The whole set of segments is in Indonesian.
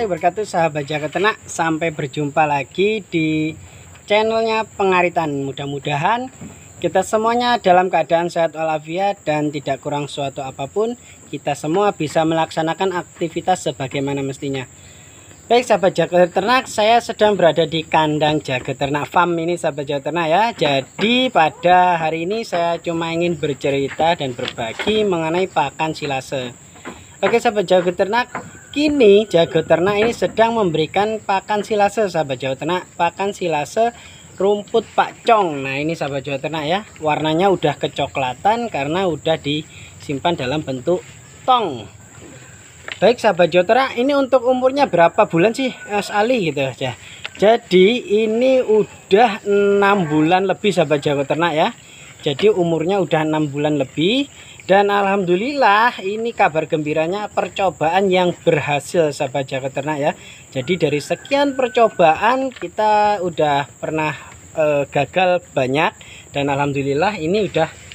Wabarakatuh, sahabat jaga ternak. Sampai berjumpa lagi di channelnya Pengaritan. Mudah-mudahan kita semuanya dalam keadaan sehat walafiat dan tidak kurang suatu apapun. Kita semua bisa melaksanakan aktivitas sebagaimana mestinya. Baik sahabat jaga ternak, saya sedang berada di kandang jaga ternak farm ini sahabat jaga ternak ya. Jadi pada hari ini saya cuma ingin bercerita dan berbagi mengenai pakan silase. Oke sahabat jaga ternak, kini jaga ternak ini sedang memberikan pakan silase sahabat jaga ternak. Pakan silase rumput pakcong. Nah ini sahabat jaga ternak ya, warnanya udah kecoklatan karena udah disimpan dalam bentuk tong. Baik sahabat jaga ternak, ini untuk umurnya berapa bulan sih Mas Ali gitu ya. Jadi ini udah 6 bulan lebih sahabat jaga ternak ya. Jadi umurnya udah 6 bulan lebih. Dan alhamdulillah ini kabar gembiranya percobaan yang berhasil sahabat jaga ternak ya. Jadi dari sekian percobaan kita udah pernah gagal banyak. Dan alhamdulillah ini udah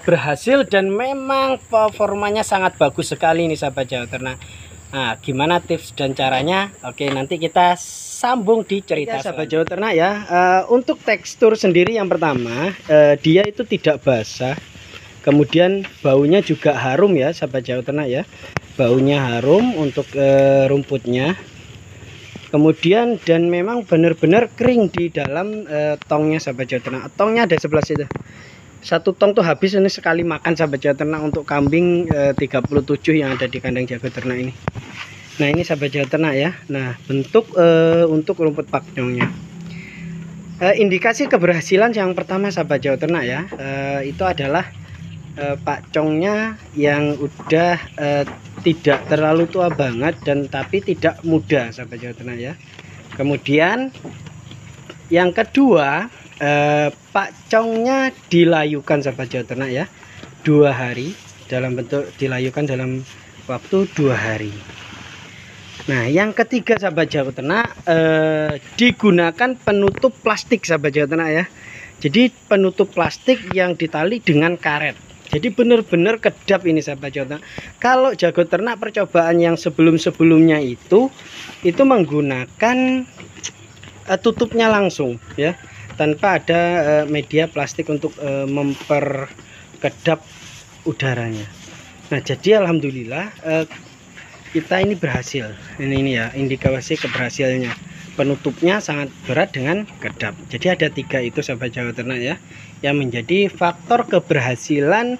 berhasil dan memang performanya sangat bagus sekali nih sahabat jaga ternak. Nah gimana tips dan caranya? Oke nanti kita sambung di cerita ya, sahabat jaga ternak ya. Untuk tekstur sendiri yang pertama dia itu tidak basah. Kemudian baunya juga harum ya sahabat jaga ternak ya. Baunya harum untuk rumputnya. Kemudian dan memang benar-benar kering di dalam tongnya sahabat jaga ternak. Tongnya ada sebelah situ. Satu tong tuh habis ini sekali makan sahabat jaga ternak untuk kambing 37 yang ada di kandang jaga ternak ini. Nah ini sahabat jaga ternak ya. Nah bentuk untuk rumput pakcongnya. Indikasi keberhasilan yang pertama sahabat jaga ternak ya, itu adalah pakcongnya yang udah tidak terlalu tua banget dan tapi tidak muda sahabat jaga ternak ya. Kemudian yang kedua pakcongnya dilayukan sahabat jaga ternak ya 2 hari, dalam bentuk dilayukan dalam waktu 2 hari. Nah yang ketiga sahabat jaga ternak digunakan penutup plastik sahabat jaga ternak ya. Jadi penutup plastik yang ditali dengan karet. Jadi benar-benar kedap ini sahabat jaga ternak. Kalau jaga ternak percobaan yang sebelum-sebelumnya itu menggunakan tutupnya langsung ya, tanpa ada media plastik untuk memperkedap udaranya. Nah jadi alhamdulillah kita ini berhasil. Ini ya indikasi keberhasilannya. Penutupnya sangat berat dengan kedap. Jadi ada 3 itu sahabat jaga ternak ya, yang menjadi faktor keberhasilan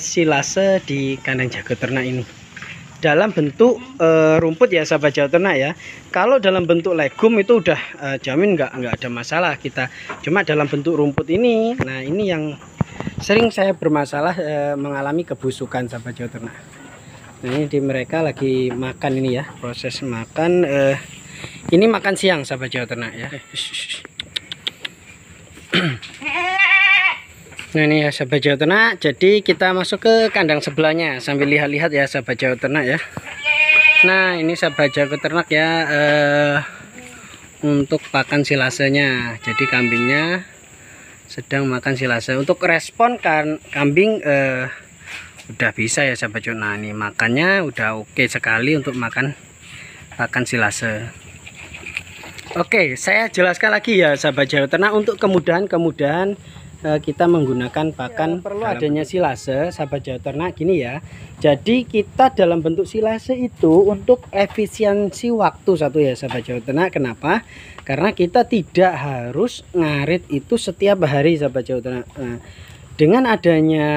silase di kandang jaga ternak ini. Dalam bentuk rumput ya sahabat jaga ternak ya. Kalau dalam bentuk legum itu udah jamin nggak ada masalah kita. Cuma dalam bentuk rumput ini, nah ini yang sering saya bermasalah mengalami kebusukan sahabat jaga ternak. Nah ini mereka lagi makan ini ya, proses makan. Ini makan siang sahabat jaga ternak ya. Nah ini ya sahabat jaga ternak. Jadi kita masuk ke kandang sebelahnya sambil lihat-lihat ya sahabat jaga ternak ya. Nah ini sahabat jaga ternak ya, untuk pakan silasenya. Jadi kambingnya sedang makan silase. Untuk respon kambing udah bisa ya sahabat jaga. Nah ini makannya udah oke sekali untuk makan pakan silase. Oke, saya jelaskan lagi ya sahabat jaga ternak untuk kemudahan kita menggunakan pakan perlu adanya silase sahabat jaga ternak gini ya. Jadi kita dalam bentuk silase itu untuk efisiensi waktu satu ya sahabat jaga ternak. Kenapa? Karena kita tidak harus ngarit itu setiap hari sahabat jaga ternak. Nah, dengan adanya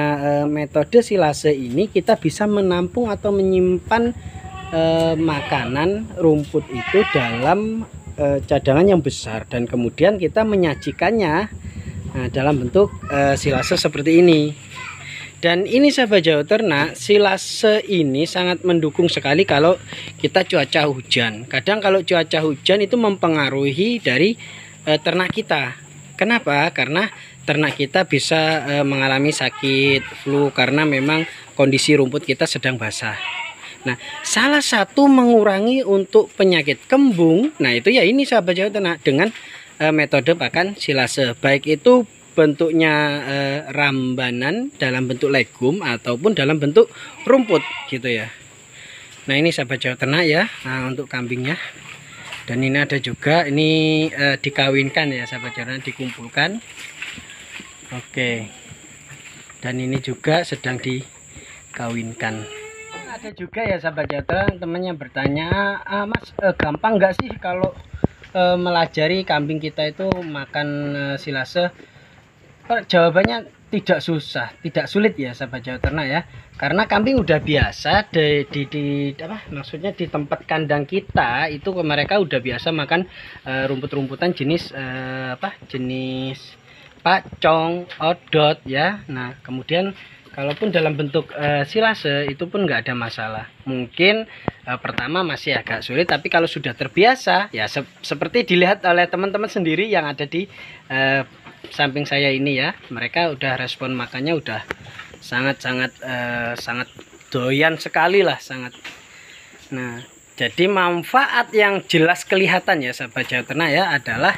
metode silase ini kita bisa menampung atau menyimpan makanan rumput itu dalam cadangan yang besar dan kemudian kita menyajikannya dalam bentuk silase seperti ini. Dan ini sahabat jaga ternak, silase ini sangat mendukung sekali kalau kita cuaca hujan. Kadang kalau cuaca hujan itu mempengaruhi dari ternak kita. Kenapa? Karena ternak kita bisa mengalami sakit flu karena memang kondisi rumput kita sedang basah. Nah, salah satu mengurangi untuk penyakit kembung, nah itu ya ini sahabat jaga ternak dengan metode pakan silase, baik itu bentuknya rambanan dalam bentuk legum ataupun dalam bentuk rumput gitu ya. Nah ini sahabat Jawa Ternak ya, nah, untuk kambingnya. Dan ini ada juga, ini dikawinkan ya sahabat Jawa Ternak, dikumpulkan. Oke. Dan ini juga sedang dikawinkan. Ada juga ya sahabat Jawa Ternak, temannya bertanya, Mas gampang nggak sih kalau melajari kambing kita itu makan silase? Jawabannya tidak susah, tidak sulit ya sahabat Jawa Ternak ya. Karena kambing udah biasa maksudnya di tempat kandang kita itu mereka udah biasa makan rumput-rumputan jenis jenis pacong, odot ya. Nah, kemudian kalaupun dalam bentuk silase itu pun nggak ada masalah. Mungkin pertama masih agak sulit, tapi kalau sudah terbiasa ya seperti dilihat oleh teman-teman sendiri yang ada di samping saya ini ya, mereka udah respon makannya udah sangat doyan sekali lah, sangat. Nah, jadi manfaat yang jelas kelihatan ya sahabat Jawa Ternak ya adalah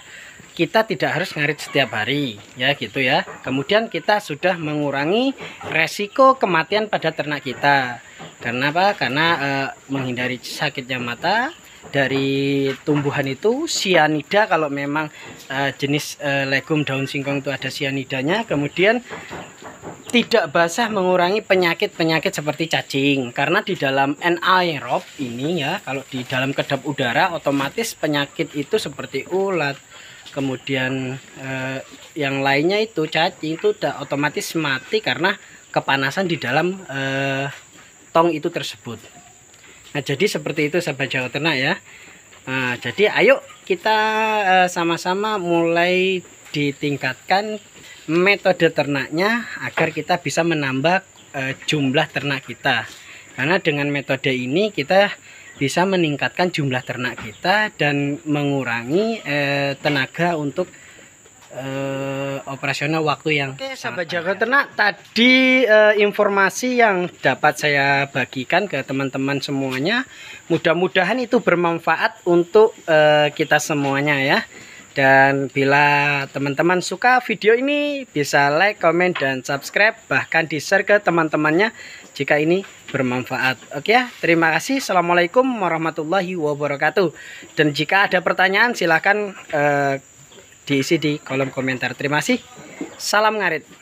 kita tidak harus ngarit setiap hari ya gitu ya. Kemudian kita sudah mengurangi resiko kematian pada ternak kita. Karena apa? Karena menghindari sakitnya mata dari tumbuhan itu, sianida kalau memang jenis legum daun singkong itu ada sianidanya. Kemudian tidak basah, mengurangi penyakit-penyakit seperti cacing, karena di dalam anaerob ini ya, kalau di dalam kedap udara otomatis penyakit itu seperti ulat, kemudian yang lainnya itu cacing itu udah otomatis mati karena kepanasan di dalam tong itu tersebut. Nah, jadi seperti itu sahabat Jawa Ternak ya. Nah, jadi ayo kita sama-sama mulai ditingkatkan metode ternaknya agar kita bisa menambah jumlah ternak kita. Karena dengan metode ini kita bisa meningkatkan jumlah ternak kita dan mengurangi tenaga untuk operasional waktu yang. Oke sahabat Jawa Ternak, tadi informasi yang dapat saya bagikan ke teman-teman semuanya, mudah-mudahan itu bermanfaat untuk kita semuanya ya. Dan bila teman-teman suka video ini, bisa like, komen, dan subscribe, bahkan di share ke teman-temannya jika ini bermanfaat. Oke ya, terima kasih. Assalamualaikum warahmatullahi wabarakatuh. Dan jika ada pertanyaan silahkan diisi di kolom komentar. Terima kasih. Salam ngarit.